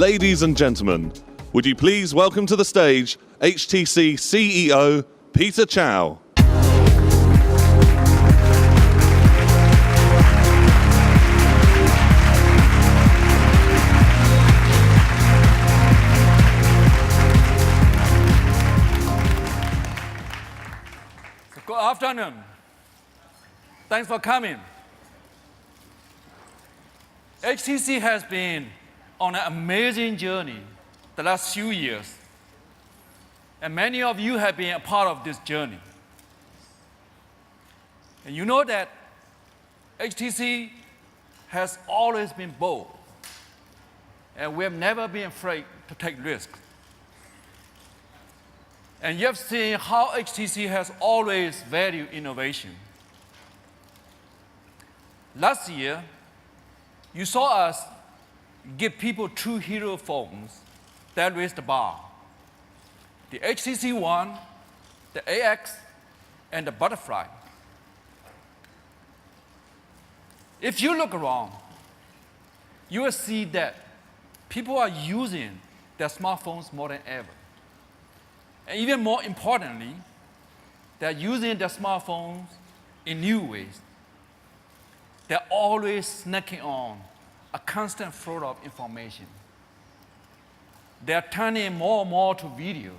Ladies and gentlemen, would you please welcome to the stage HTC CEO Peter Chow. Good afternoon. Thanks for coming. HTC has been on an amazing journey the last few years, and many of you have been a part of this journey. And you know that HTC has always been bold, and we have never been afraid to take risks. And you have seen how HTC has always valued innovation. Last year, you saw us give people two hero phones that raised the bar: the HTC One, the AX, and the Butterfly. If you look around, you will see that people are using their smartphones more than ever. And even more importantly, they're using their smartphones in new ways. They're always snacking on a constant flow of information. They're turning more and more to video.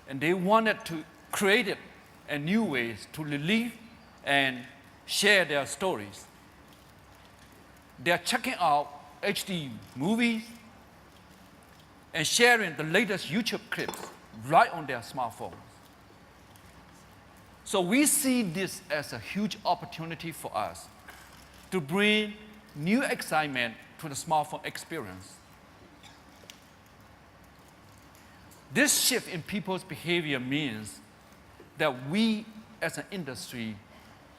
And they wanted to create it in new ways to relieve and share their stories. They're checking out HD movies and sharing the latest YouTube clips right on their smartphones. So we see this as a huge opportunity for us to bring new excitement to the smartphone experience. This shift in people's behavior means that we as an industry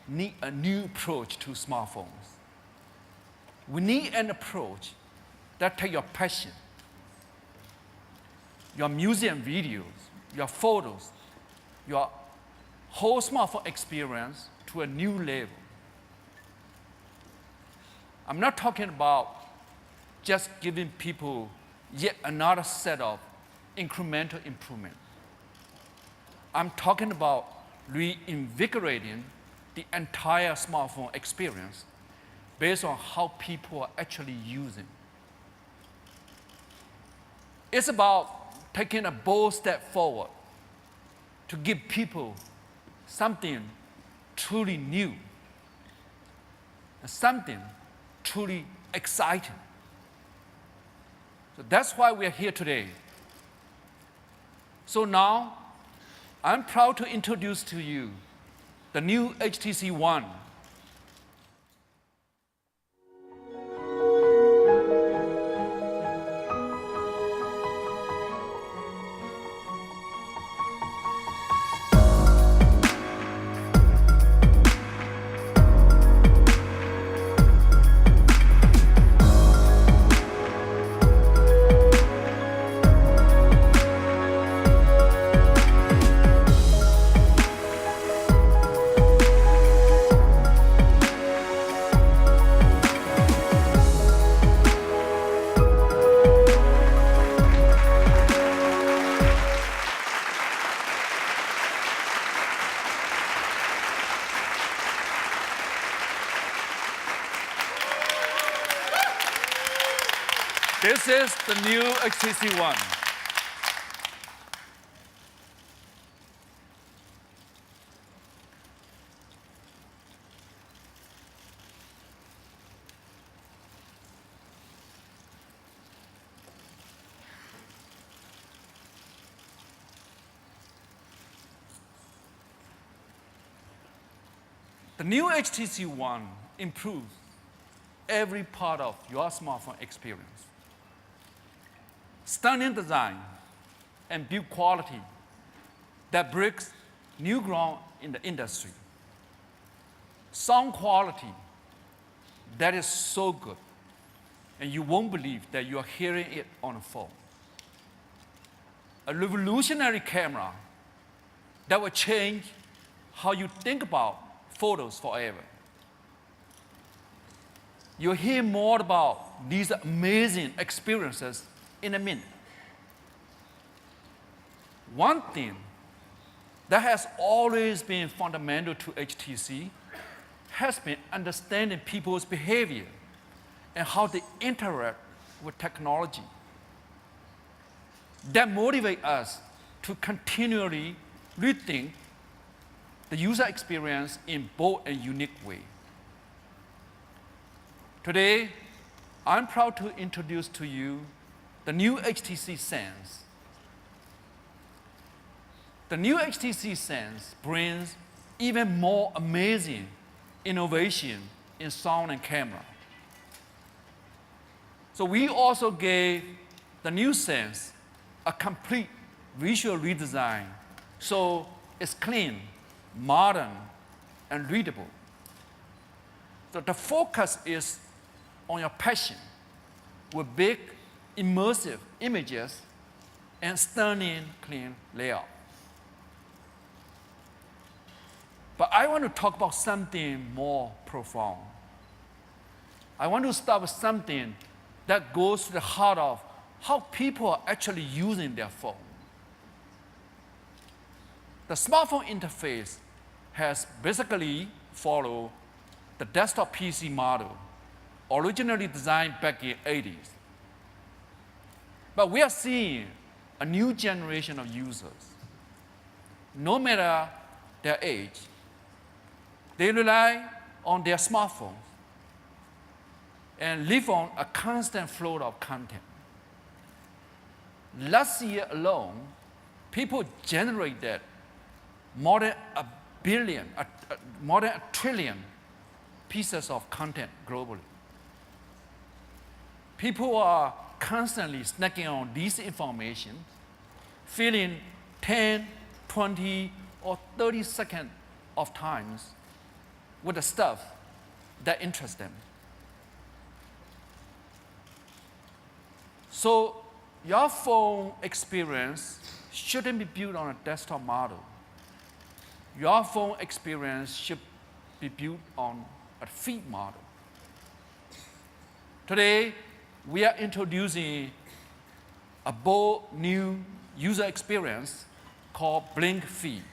need a new approach to smartphones. We need an approach that takes your passion, your museum videos, your photos, your whole smartphone experience to a new level. I'm not talking about just giving people yet another set of incremental improvement. I'm talking about reinvigorating the entire smartphone experience based on how people are actually using. It's about taking a bold step forward to give people something truly new, and something truly exciting. So that's why we're here today. So now, I'm proud to introduce to you the new HTC One. This is the new HTC One. The new HTC One improves every part of your smartphone experience. Stunning design and build quality that breaks new ground in the industry. Sound quality that is so good, and you won't believe that you are hearing it on a phone. A revolutionary camera that will change how you think about photos forever. You'll hear more about these amazing experiences in a minute. One thing that has always been fundamental to HTC has been understanding people's behavior and how they interact with technology. That motivates us to continually rethink the user experience in bold and unique way. Today, I'm proud to introduce to you the new HTC Sense. The new HTC Sense brings even more amazing innovation in sound and camera. So we also gave the new Sense a complete visual redesign, so it's clean, modern, and readable. So the focus is on your passion with big, immersive images and stunning, clean layout. But I want to talk about something more profound. I want to start with something that goes to the heart of how people are actually using their phone. The smartphone interface has basically followed the desktop PC model, originally designed back in the 80s. But we are seeing a new generation of users. No matter their age, they rely on their smartphones and live on a constant flow of content. Last year alone, people generated more than a billion, more than 1 trillion pieces of content globally. People are constantly snacking on this information, filling 10, 20, or 30 seconds of times with the stuff that interests them. So your phone experience shouldn't be built on a desktop model. Your phone experience should be built on a feed model. Today, we are introducing a bold new user experience called Blink Feed.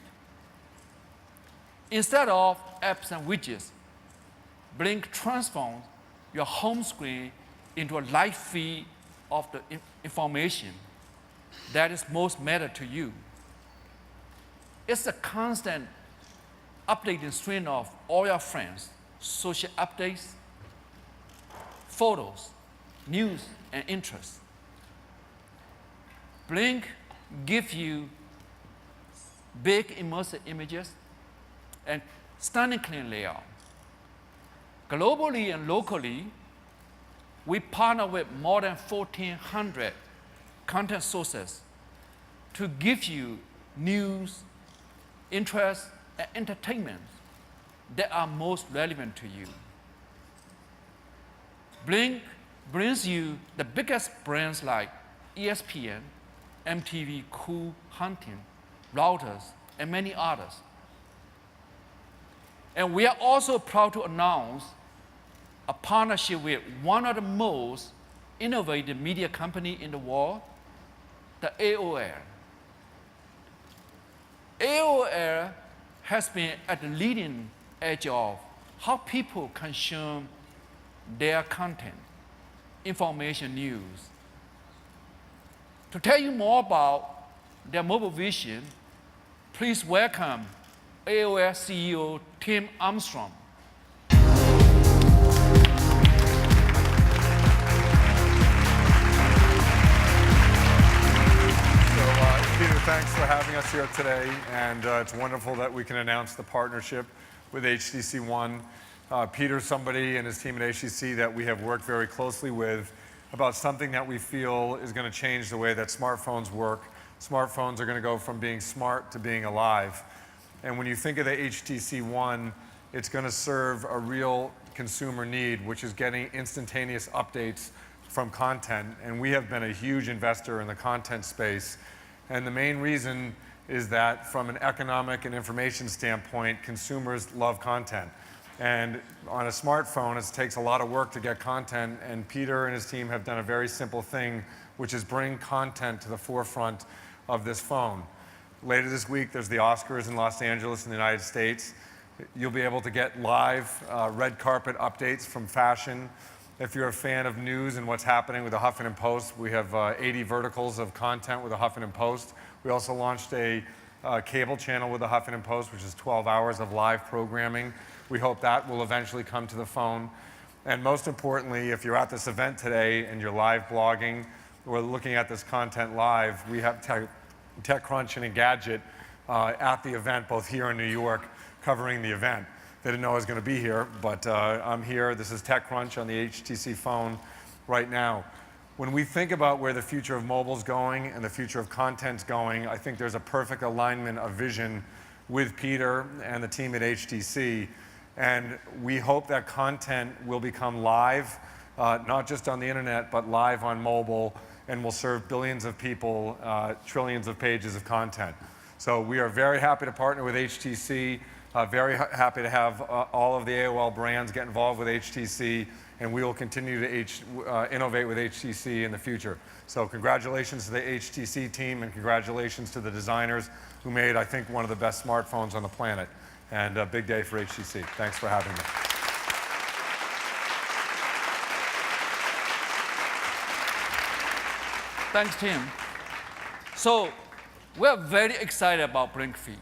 Instead of apps and widgets, Blink transforms your home screen into a live feed of the information that is most matter to you. It's a constant updating stream of all your friends, social updates, photos, news, and interests. Blink gives you big immersive images and stunning clean layout. Globally and locally, we partner with more than 1,400 content sources to give you news, interest, and entertainment that are most relevant to you. Blink brings you the biggest brands like ESPN, MTV, Cool Hunting, Reuters, and many others. And we are also proud to announce a partnership with one of the most innovative media company in the world, the AOL. AOL has been at the leading edge of how people consume their content, information, news. To tell you more about their mobile vision, please welcome AOL CEO Tim Armstrong. Peter, thanks for having us here today, and it's wonderful that we can announce the partnership with HTC One. Peter's somebody and his team at HTC that we have worked very closely with about something that we feel is going to change the way that smartphones work. Smartphones are going to go from being smart to being alive. And when you think of the HTC One, it's going to serve a real consumer need, which is getting instantaneous updates from content. And we have been a huge investor in the content space. And the main reason is that from an economic and information standpoint, consumers love content. And on a smartphone, it takes a lot of work to get content, and Peter and his team have done a very simple thing, which is bring content to the forefront of this phone. Later this week, there's the Oscars in Los Angeles in the United States. You'll be able to get live red carpet updates from fashion. If you're a fan of news and what's happening with the Huffington Post, we have 80 verticals of content with the Huffington Post. We also launched a cable channel with the Huffington Post, which is 12 hours of live programming. We hope that will eventually come to the phone. And most importantly, if you're at this event today and you're live blogging or looking at this content live, we have TechCrunch and Engadget at the event, both here in New York, covering the event. They didn't know I was going to be here, but I'm here. This is TechCrunch on the HTC phone right now. When we think about where the future of mobile's going and the future of content's going, I think there's a perfect alignment of vision with Peter and the team at HTC. And we hope that content will become live, not just on the internet, but live on mobile, and will serve billions of people, trillions of pages of content. So we are very happy to partner with HTC, very happy to have all of the AOL brands get involved with HTC, and we will continue to innovate with HTC in the future. So congratulations to the HTC team, and congratulations to the designers who made, I think, one of the best smartphones on the planet. And a big day for HTC. Thanks for having me. Thanks, Tim. So we're very excited about Blink Feed.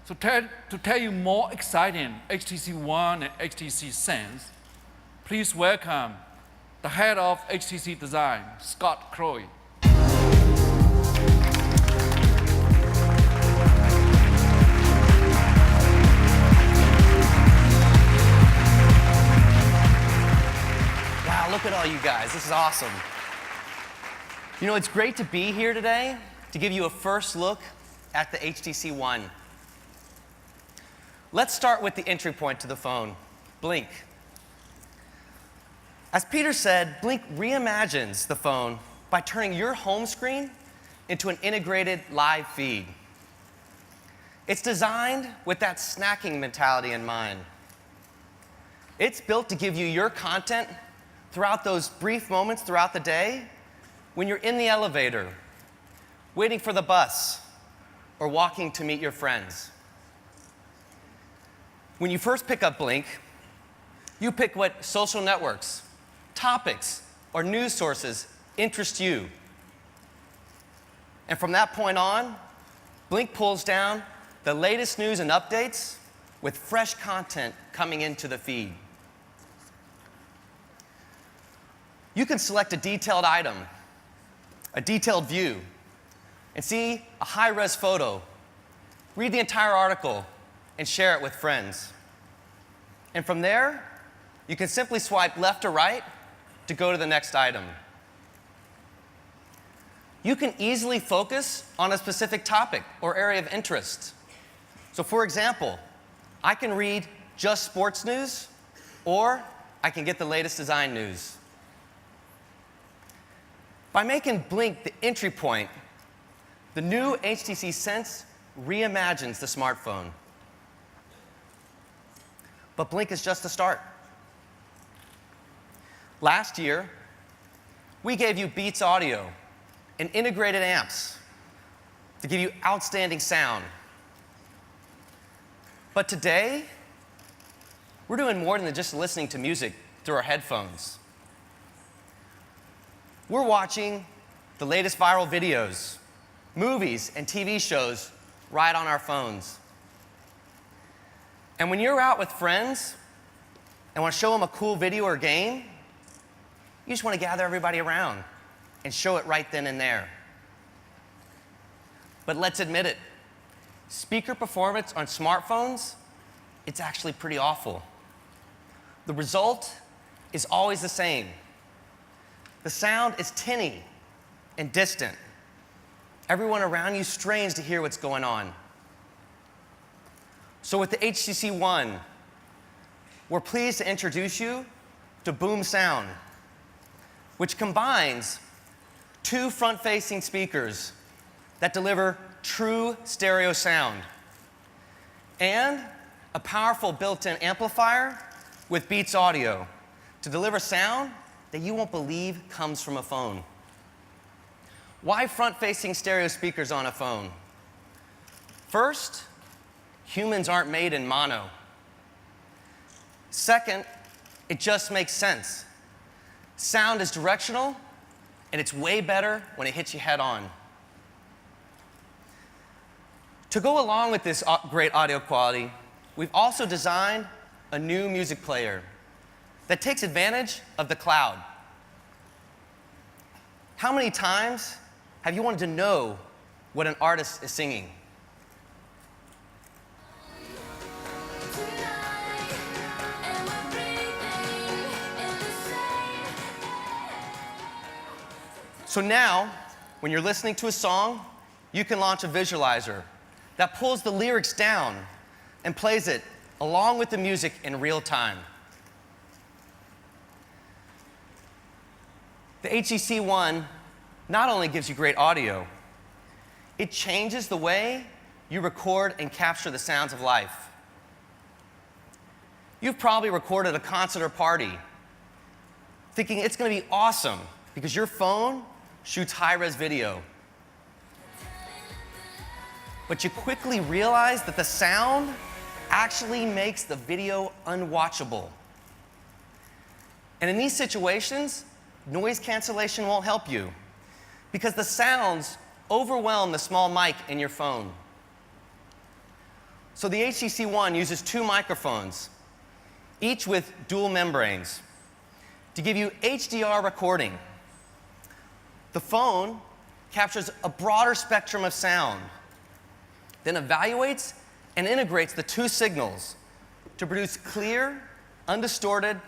So to tell you more exciting HTC One and HTC Sense, please welcome the head of HTC Design, Scott Croy. Wow, look at all you guys. This is awesome. You know, it's great to be here today to give you a first look at the HTC One. Let's start with the entry point to the phone, Blink. As Peter said, Blink reimagines the phone by turning your home screen into an integrated live feed. It's designed with that snacking mentality in mind. It's built to give you your content throughout those brief moments throughout the day when you're in the elevator, waiting for the bus, or walking to meet your friends. When you first pick up Blink, you pick what social networks, topics, or news sources interest you. And from that point on, Blink pulls down the latest news and updates with fresh content coming into the feed. You can select a detailed item, a detailed view, and see a high-res photo, read the entire article, and share it with friends. And from there, you can simply swipe left or right to go to the next item. You can easily focus on a specific topic or area of interest. So for example, I can read just sports news, or I can get the latest design news. By making Blink the entry point, the new HTC Sense reimagines the smartphone. But Blink is just the start. Last year, we gave you Beats Audio and integrated amps to give you outstanding sound. But today, we're doing more than just listening to music through our headphones. We're watching the latest viral videos, movies, and TV shows right on our phones. And when you're out with friends and want to show them a cool video or game, you just want to gather everybody around and show it right then and there. But let's admit it, speaker performance on smartphones, it's actually pretty awful. The result is always the same. The sound is tinny and distant. Everyone around you strains to hear what's going on. So with the HTC One, we're pleased to introduce you to Boom Sound, which combines two front-facing speakers that deliver true stereo sound and a powerful built-in amplifier with Beats audio to deliver sound that you won't believe comes from a phone. Why front-facing stereo speakers on a phone? First, humans aren't made in mono. Second, it just makes sense. Sound is directional, and it's way better when it hits you head on. To go along with this great audio quality, we've also designed a new music player that takes advantage of the cloud. How many times have you wanted to know what an artist is singing? So now, when you're listening to a song, you can launch a visualizer that pulls the lyrics down and plays it along with the music in real time. The HTC One not only gives you great audio, it changes the way you record and capture the sounds of life. You've probably recorded a concert or party thinking it's going to be awesome because your phone shoots high-res video. But you quickly realize that the sound actually makes the video unwatchable. And in these situations, noise cancellation won't help you because the sounds overwhelm the small mic in your phone. So the HTC One uses 2 microphones, each with dual membranes, to give you HDR recording. The phone captures a broader spectrum of sound, then evaluates and integrates the 2 signals to produce clear, undistorted,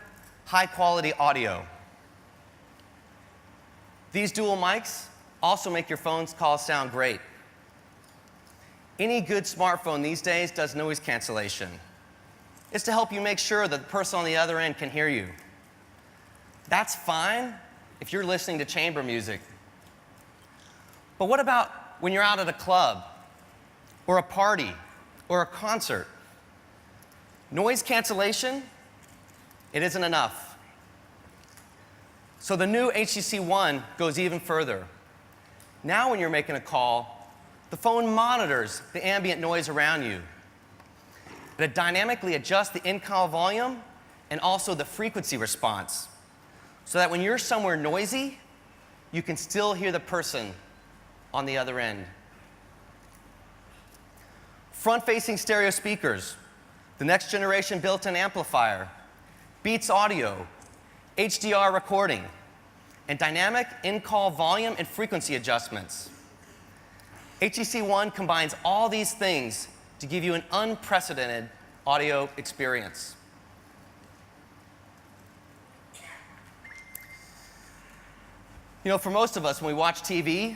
high-quality audio. These dual mics also make your phone's calls sound great. Any good smartphone these days does noise cancellation. It's to help you make sure that the person on the other end can hear you. That's fine if you're listening to chamber music. But what about when you're out at a club, or a party, or a concert? Noise cancellation, it isn't enough. So the new HTC One goes even further. Now when you're making a call, the phone monitors the ambient noise around you. It dynamically adjusts the in-call volume and also the frequency response, so that when you're somewhere noisy, you can still hear the person on the other end. Front-facing stereo speakers, the next generation built-in amplifier, Beats audio, HDR recording, and dynamic in-call volume and frequency adjustments. HTC One combines all these things to give you an unprecedented audio experience. You know, for most of us, when we watch TV,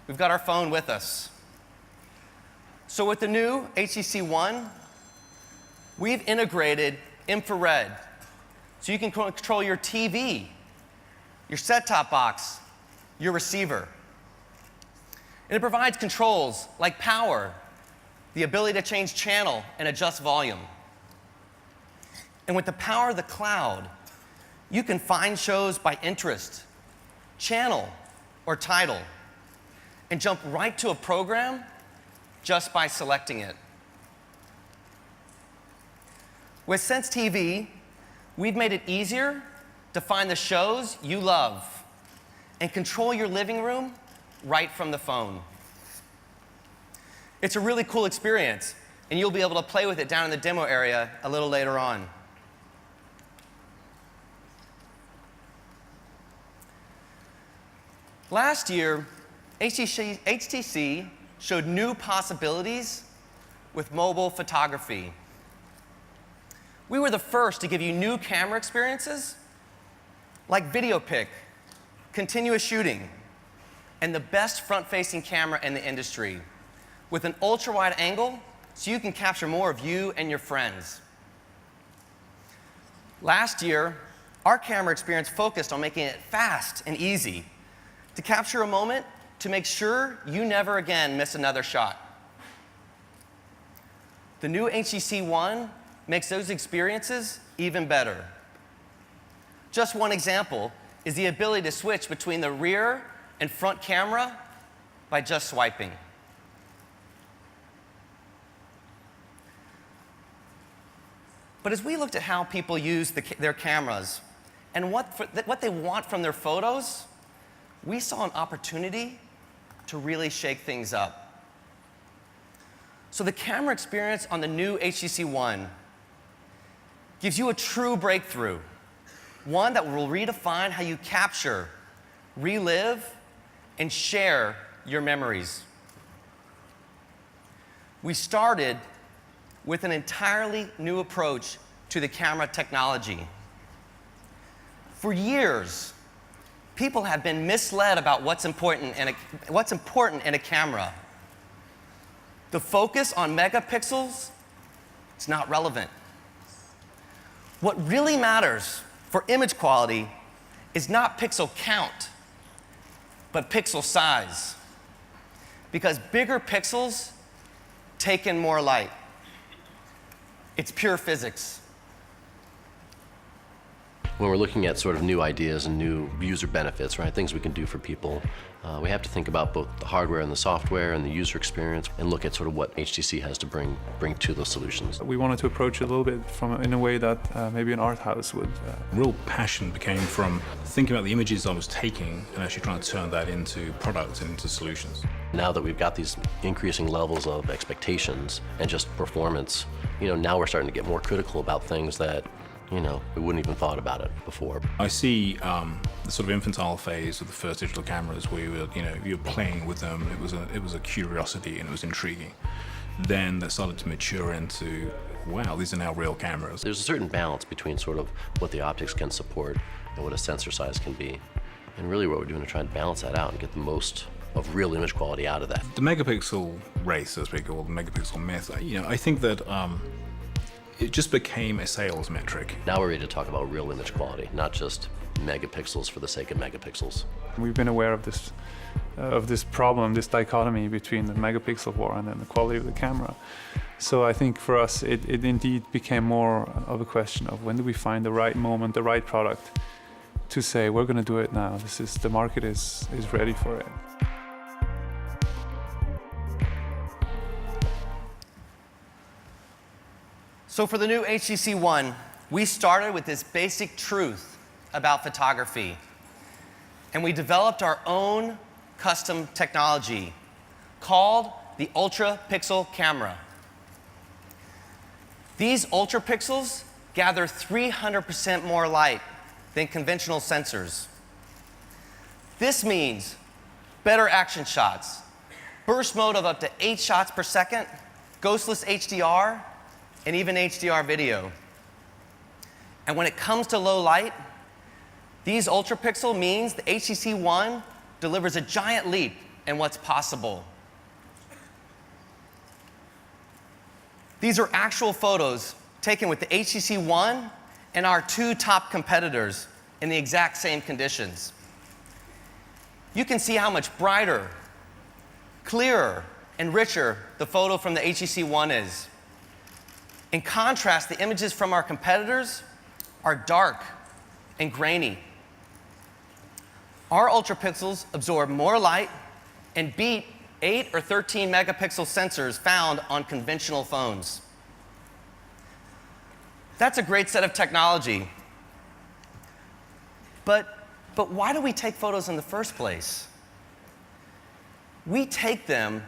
we've got our phone with us. So with the new HTC One, we've integrated infrared, so you can control your TV, your set-top box, your receiver. And it provides controls like power, the ability to change channel and adjust volume. And with the power of the cloud, you can find shows by interest, channel, or title, and jump right to a program just by selecting it. With Sense TV, we've made it easier to find the shows you love and control your living room right from the phone. It's a really cool experience, and you'll be able to play with it down in the demo area a little later on. Last year, HTC showed new possibilities with mobile photography. We were the first to give you new camera experiences like video pick, continuous shooting, and the best front-facing camera in the industry with an ultra-wide angle so you can capture more of you and your friends. Last year, our camera experience focused on making it fast and easy to capture a moment to make sure you never again miss another shot. The new HTC One makes those experiences even better. Just one example is the ability to switch between the rear and front camera by just swiping. But as we looked at how people use their cameras and what they want from their photos, we saw an opportunity to really shake things up. So the camera experience on the new HTC One gives you a true breakthrough, one that will redefine how you capture, relive, and share your memories. We started with an entirely new approach to the camera technology. For years, people have been misled about what's important in a camera. The focus on megapixels, it's not relevant. What really matters for image quality is not pixel count, but pixel size. Because bigger pixels take in more light. It's pure physics. When we're looking at sort of new ideas and new user benefits, right, things we can do for people, we have to think about both the hardware and the software and the user experience and look at sort of what HTC has to bring to those solutions. We wanted to approach it a little bit in a way that maybe an art house would. Real passion became from thinking about the images I was taking and actually trying to turn that into products and into solutions. Now that we've got these increasing levels of expectations and just performance, now we're starting to get more critical about things that we wouldn't even thought about it before. I see the sort of infantile phase of the first digital cameras where you were playing with them. It was a curiosity and it was intriguing. Then that started to mature into, wow, these are now real cameras. There's a certain balance between sort of what the optics can support and what a sensor size can be. And really what we're doing to try and balance that out and get the most of real image quality out of that. The megapixel race, so to speak, or the megapixel myth, I think that it just became a sales metric. Now we're ready to talk about real image quality, not just megapixels for the sake of megapixels. We've been aware of this problem, this dichotomy between the megapixel war and then the quality of the camera. So I think for us, it indeed became more of a question of when do we find the right moment, the right product to say, we're going to do it now. The market is ready for it. So for the new HTC One, we started with this basic truth about photography. And we developed our own custom technology called the Ultra Pixel camera. These ultra pixels gather 300% more light than conventional sensors. This means better action shots, burst mode of up to 8 shots per second, ghostless HDR, and even HDR video. And when it comes to low light, these ultra pixel means the HTC One delivers a giant leap in what's possible. These are actual photos taken with the HTC One and our 2 top competitors in the exact same conditions. You can see how much brighter, clearer, and richer the photo from the HTC One is. In contrast, the images from our competitors are dark and grainy. Our ultra pixels absorb more light and beat 8 or 13 megapixel sensors found on conventional phones. That's a great set of technology. But why do we take photos in the first place? We take them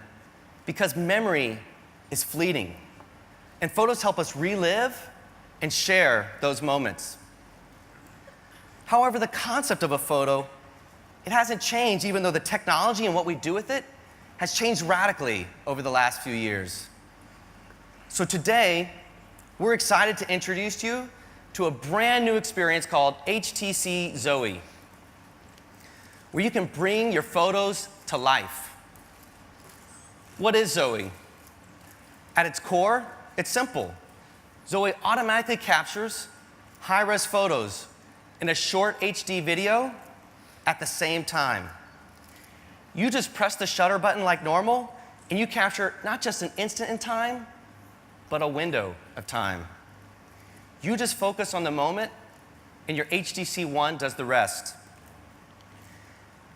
because memory is fleeting. And photos help us relive and share those moments. However, the concept of a photo, it hasn't changed, even though the technology and what we do with it has changed radically over the last few years. So today, we're excited to introduce you to a brand new experience called HTC Zoe, where you can bring your photos to life. What is Zoe? At its core, it's simple. Zoe automatically captures high-res photos in a short HD video at the same time. You just press the shutter button like normal, and you capture not just an instant in time, but a window of time. You just focus on the moment, and your HTC One does the rest.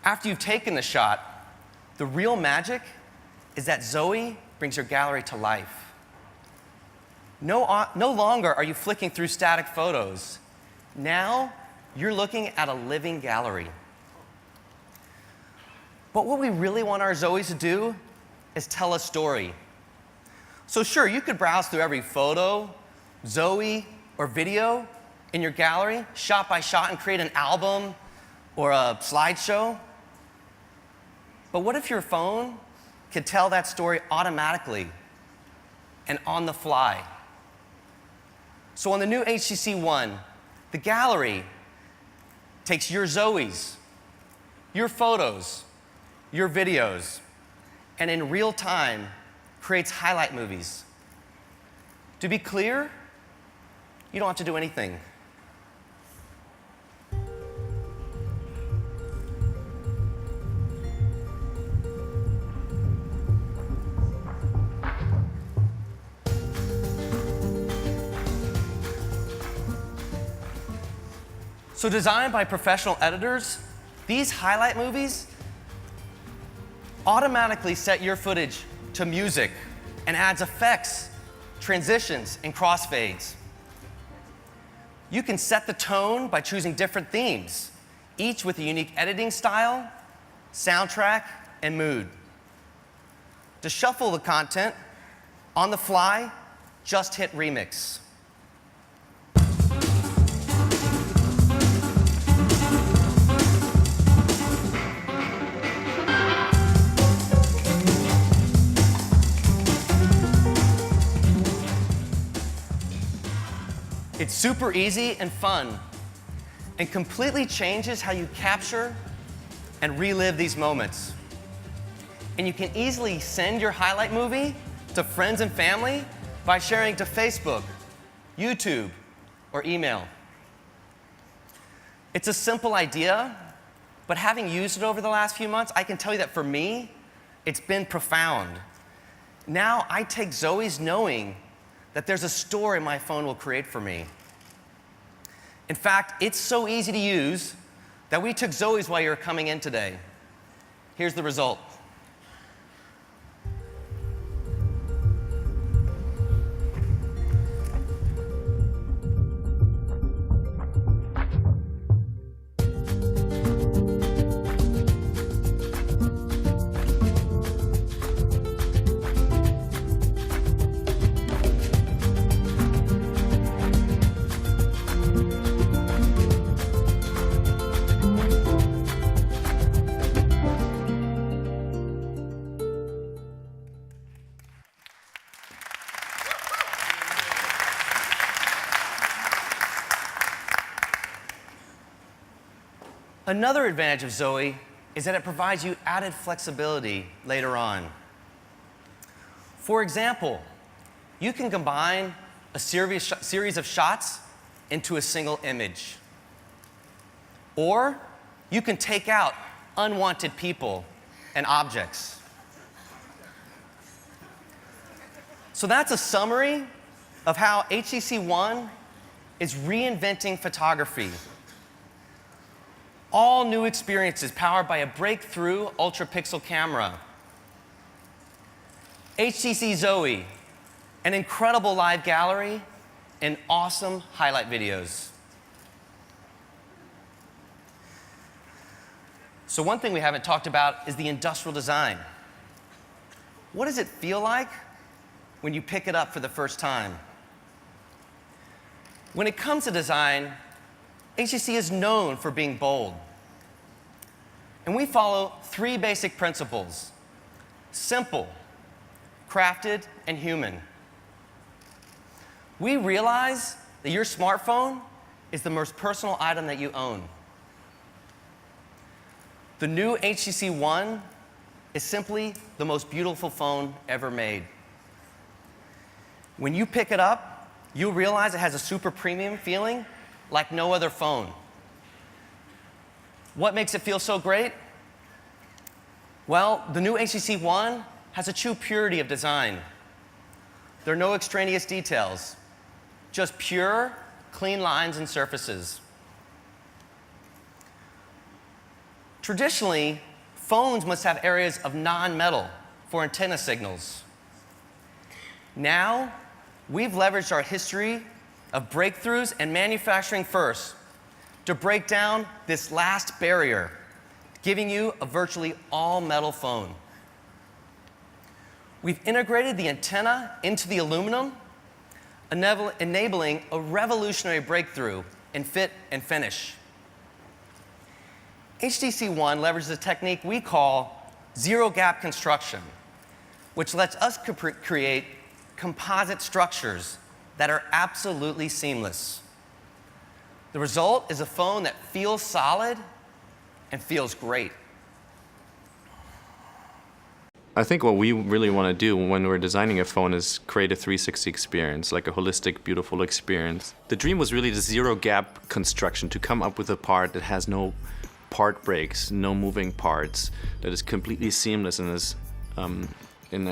After you've taken the shot, the real magic is that Zoe brings your gallery to life. No longer are you flicking through static photos. Now, you're looking at a living gallery. But what we really want our Zoes to do is tell a story. So sure, you could browse through every photo, Zoe, or video in your gallery, shot by shot, and create an album or a slideshow. But what if your phone could tell that story automatically and on the fly? So on the new HTC One, the gallery takes your Zoes, your photos, your videos, and in real time creates highlight movies. To be clear, you don't have to do anything. So designed by professional editors, these highlight movies automatically set your footage to music and adds effects, transitions, and crossfades. You can set the tone by choosing different themes, each with a unique editing style, soundtrack, and mood. To shuffle the content on the fly, just hit remix. It's super easy and fun, and completely changes how you capture and relive these moments. And you can easily send your highlight movie to friends and family by sharing to Facebook, YouTube, or email. It's a simple idea, but having used it over the last few months, I can tell you that for me, it's been profound. Now I take Zoe's knowing that there's a story my phone will create for me. In fact, it's so easy to use that we took Zoe's while you were coming in today. Here's the result. Another advantage of Zoe is that it provides you added flexibility later on. For example, you can combine a series of shots into a single image. Or you can take out unwanted people and objects. So that's a summary of how HTC One is reinventing photography. All new experiences powered by a breakthrough ultra-pixel camera. HTC Zoe, an incredible live gallery, and awesome highlight videos. So one thing we haven't talked about is the industrial design. What does it feel like when you pick it up for the first time? When it comes to design, HTC is known for being bold. And we follow three basic principles: simple, crafted, and human. We realize that your smartphone is the most personal item that you own. The new HTC One is simply the most beautiful phone ever made. When you pick it up, you'll realize it has a super premium feeling like no other phone. What makes it feel so great? Well, the new HTC One has a true purity of design. There are no extraneous details, just pure, clean lines and surfaces. Traditionally, phones must have areas of non-metal for antenna signals. Now, we've leveraged our history of breakthroughs and manufacturing first to break down this last barrier, giving you a virtually all-metal phone. We've integrated the antenna into the aluminum, enabling a revolutionary breakthrough in fit and finish. HTC One leverages a technique we call zero-gap construction, which lets us create composite structures that are absolutely seamless. The result is a phone that feels solid and feels great. I think what we really want to do when we're designing a phone is create a 360 experience, like a holistic, beautiful experience. The dream was really the zero-gap construction, to come up with a part that has no part breaks, no moving parts, that is completely seamless and is,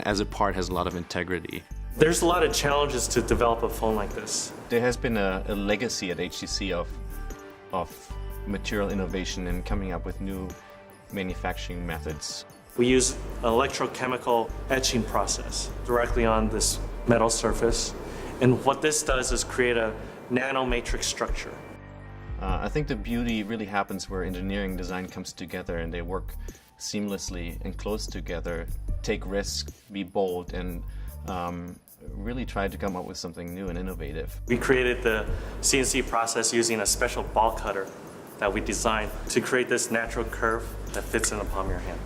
as a part has a lot of integrity. There's a lot of challenges to develop a phone like this. There has been a legacy at HTC of material innovation and coming up with new manufacturing methods. We use an electrochemical etching process directly on this metal surface. And what this does is create a nanomatrix structure. I think the beauty really happens where engineering design comes together and they work seamlessly and close together, take risks, be bold, and really try to come up with something new and innovative. We created the CNC process using a special ball cutter that we designed to create this natural curve that fits in the palm of your hand.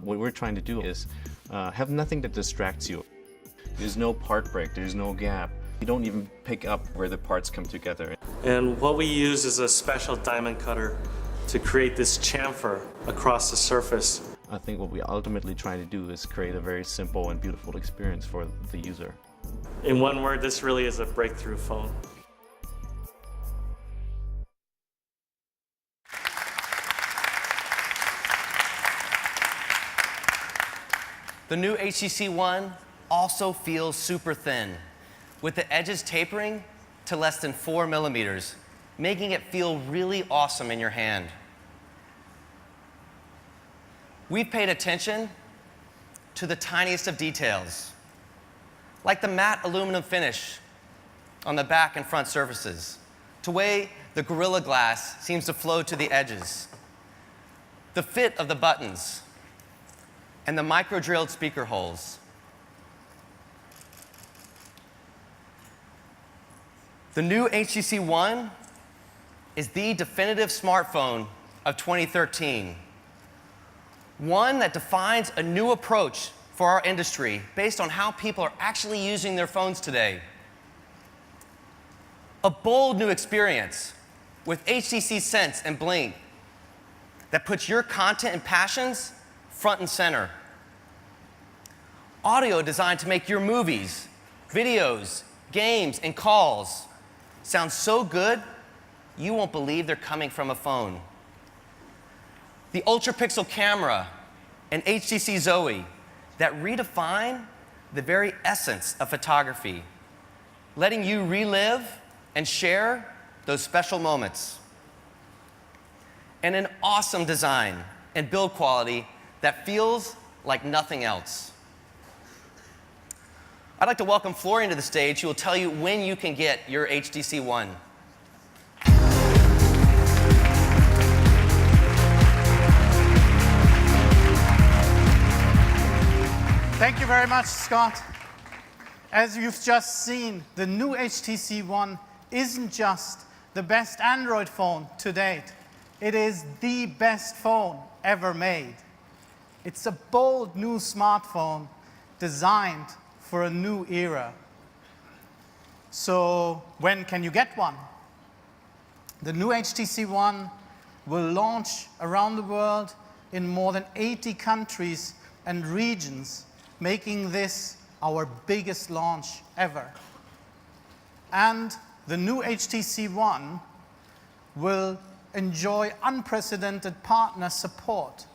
What we're trying to do is have nothing that distracts you. There's no part break, there's no gap. You don't even pick up where the parts come together. And what we use is a special diamond cutter to create this chamfer across the surface. I think what we ultimately try to do is create a very simple and beautiful experience for the user. In one word, this really is a breakthrough phone. The new HTC One also feels super thin, with the edges tapering to less than 4 millimeters, making it feel really awesome in your hand. We've paid attention to the tiniest of details, like the matte aluminum finish on the back and front surfaces, to the way the Gorilla Glass seems to flow to the edges, the fit of the buttons, and the micro-drilled speaker holes. The new HTC One is the definitive smartphone of 2013. One that defines a new approach for our industry based on how people are actually using their phones today. A bold new experience with HTC Sense and Blink that puts your content and passions front and center. Audio designed to make your movies, videos, games, and calls sound so good, you won't believe they're coming from a phone. The ultra-pixel camera and HTC Zoe that redefine the very essence of photography, letting you relive and share those special moments. And an awesome design and build quality that feels like nothing else. I'd like to welcome Florian to the stage, who will tell you when you can get your HTC One. Thank you very much, Scott. As you've just seen, the new HTC One isn't just the best Android phone to date. It is the best phone ever made. It's a bold new smartphone designed for a new era. So when can you get one? The new HTC One will launch around the world in more than 80 countries and regions, making this our biggest launch ever. And the new HTC One will enjoy unprecedented partner support,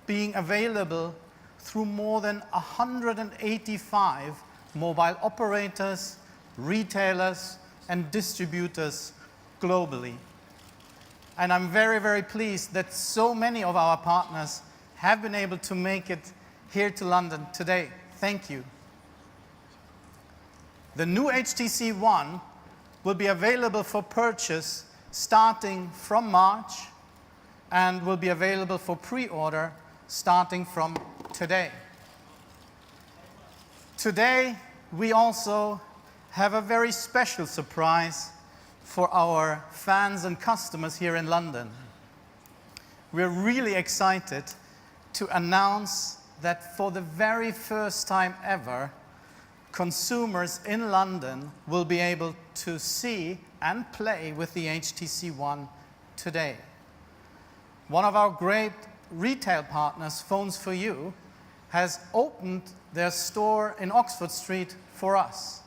being available through more than 185 mobile operators, retailers, and distributors globally. And I'm very, very pleased that so many of our partners have been able to make it here to London today. Thank you. The new HTC One will be available for purchase starting from March and will be available for pre-order starting from today. Today, we also have a very special surprise for our fans and customers here in London. We're really excited to announce that for the very first time ever, consumers in London will be able to see and play with the HTC One today. One of our great retail partners, Phones for You, has opened their store in Oxford Street for us.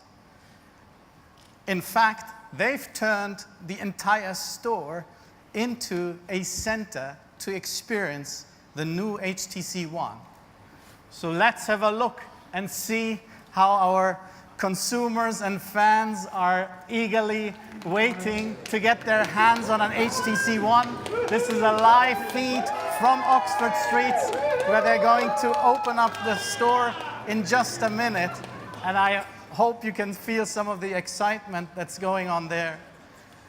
In fact, they've turned the entire store into a center to experience the new HTC One. So let's have a look and see how our consumers and fans are eagerly waiting to get their hands on an HTC One. This is a live feed from Oxford Street, where they're going to open up the store in just a minute. And I hope you can feel some of the excitement that's going on there.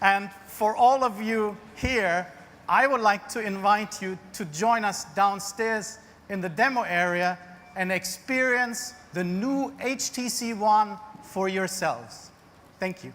And for all of you here, I would like to invite you to join us downstairs in the demo area and experience the new HTC One for yourselves. Thank you.